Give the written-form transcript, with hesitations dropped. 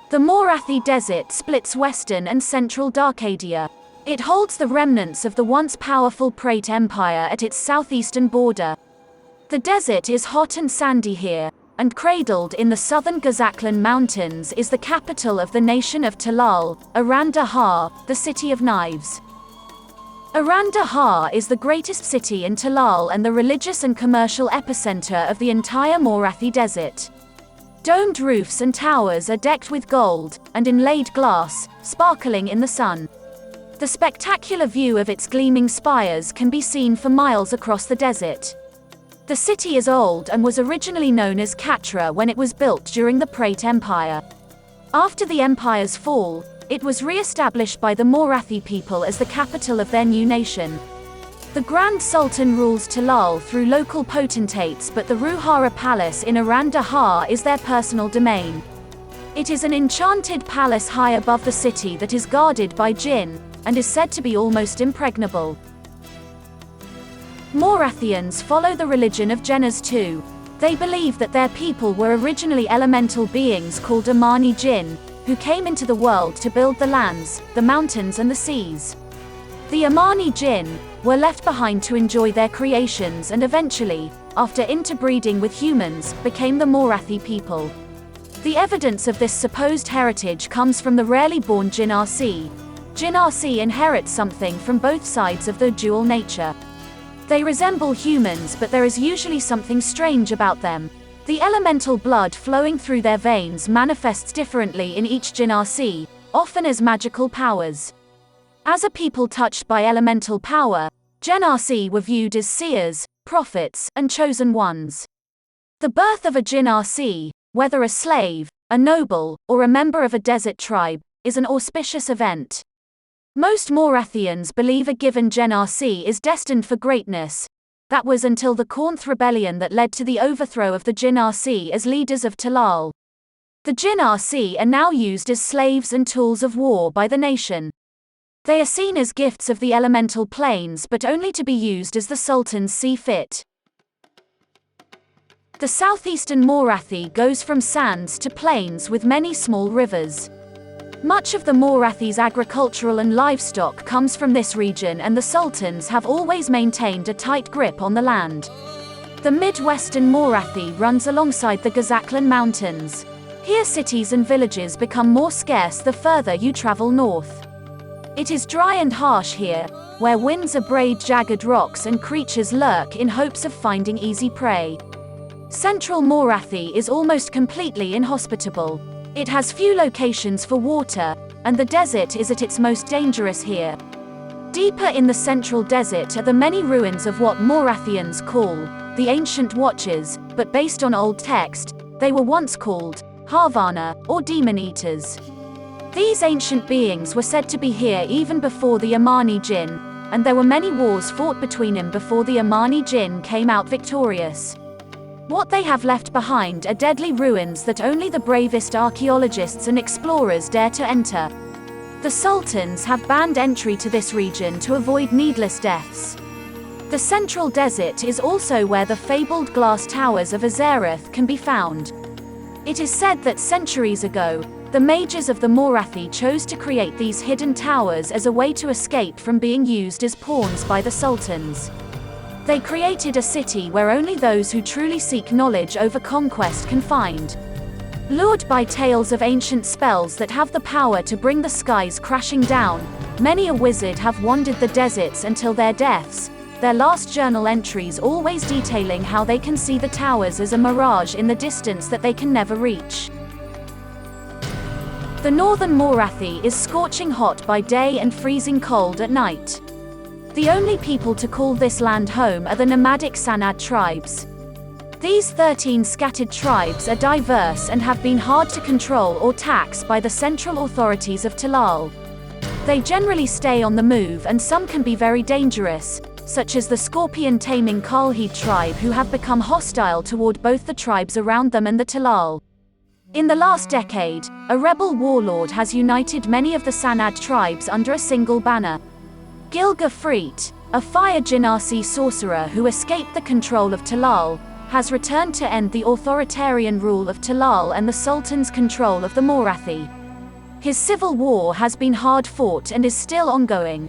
The Morathi Desert splits western and central Darkadia. It holds the remnants of the once powerful Prate Empire at its southeastern border. The desert is hot and sandy here, and cradled in the southern Gazaklan Mountains is the capital of the nation of Talal, Arandahar, the City of Knives. Arandahar is the greatest city in Talal and the religious and commercial epicenter of the entire Morathi Desert. Domed roofs and towers are decked with gold and inlaid glass, sparkling in the sun. The spectacular view of its gleaming spires can be seen for miles across the desert. The city is old and was originally known as Katra when it was built during the Prate Empire. After the empire's fall, it was re-established by the Morathi people as the capital of their new nation. The Grand Sultan rules Talal through local potentates, but the Ruhara Palace in Arandahar is their personal domain. It is an enchanted palace high above the city that is guarded by jinn, and is said to be almost impregnable. Morathians follow the religion of Jinns too. They believe that their people were originally elemental beings called Amani Jinn, who came into the world to build the lands, the mountains and the seas. The Amani Jinn were left behind to enjoy their creations and eventually, after interbreeding with humans, became the Morathi people. The evidence of this supposed heritage comes from the rarely born Jinnarsi. Jinnarsi inherit something from both sides of the dual nature. They resemble humans, but there is usually something strange about them. The elemental blood flowing through their veins manifests differently in each Jinnarsi, often as magical powers. As a people touched by elemental power, Jinnarsi were viewed as seers, prophets, and chosen ones. The birth of a Jinnarsi, whether a slave, a noble, or a member of a desert tribe, is an auspicious event. Most Morathians believe a given Jinnarsi is destined for greatness. That was until the Kornth rebellion that led to the overthrow of the Jinnarsi as leaders of Talal. The Jinnarsi are now used as slaves and tools of war by the nation. They are seen as gifts of the elemental planes, but only to be used as the sultans see fit. The southeastern Morathi goes from sands to plains with many small rivers. Much of the Morathi's agricultural and livestock comes from this region, and the sultans have always maintained a tight grip on the land. The midwestern Morathi runs alongside the Gazaklan Mountains. Here cities and villages become more scarce the further you travel north. It is dry and harsh here, where winds abrade jagged rocks and creatures lurk in hopes of finding easy prey. Central Morathi is almost completely inhospitable. It has few locations for water, and the desert is at its most dangerous here. Deeper in the central desert are the many ruins of what Morathians call the Ancient Watchers, but based on old text, they were once called Harvana, or Demon Eaters. These ancient beings were said to be here even before the Amani Jinn, and there were many wars fought between them before the Amani Jinn came out victorious. What they have left behind are deadly ruins that only the bravest archaeologists and explorers dare to enter. The sultans have banned entry to this region to avoid needless deaths. The central desert is also where the fabled glass towers of Azarath can be found. It is said that centuries ago, the mages of the Morathi chose to create these hidden towers as a way to escape from being used as pawns by the sultans. They created a city where only those who truly seek knowledge over conquest can find. Lured by tales of ancient spells that have the power to bring the skies crashing down, many a wizard have wandered the deserts until their deaths, their last journal entries always detailing how they can see the towers as a mirage in the distance that they can never reach. The northern Morathi is scorching hot by day and freezing cold at night. The only people to call this land home are the nomadic Sanad tribes. These 13 scattered tribes are diverse and have been hard to control or tax by the central authorities of Talal. They generally stay on the move, and some can be very dangerous, such as the scorpion-taming Kalhid tribe, who have become hostile toward both the tribes around them and the Talal. In the last decade, a rebel warlord has united many of the Sanad tribes under a single banner. Gilga Freet, a fire Jinnarsi sorcerer who escaped the control of Talal, has returned to end the authoritarian rule of Talal and the Sultan's control of the Morathi. His civil war has been hard fought and is still ongoing.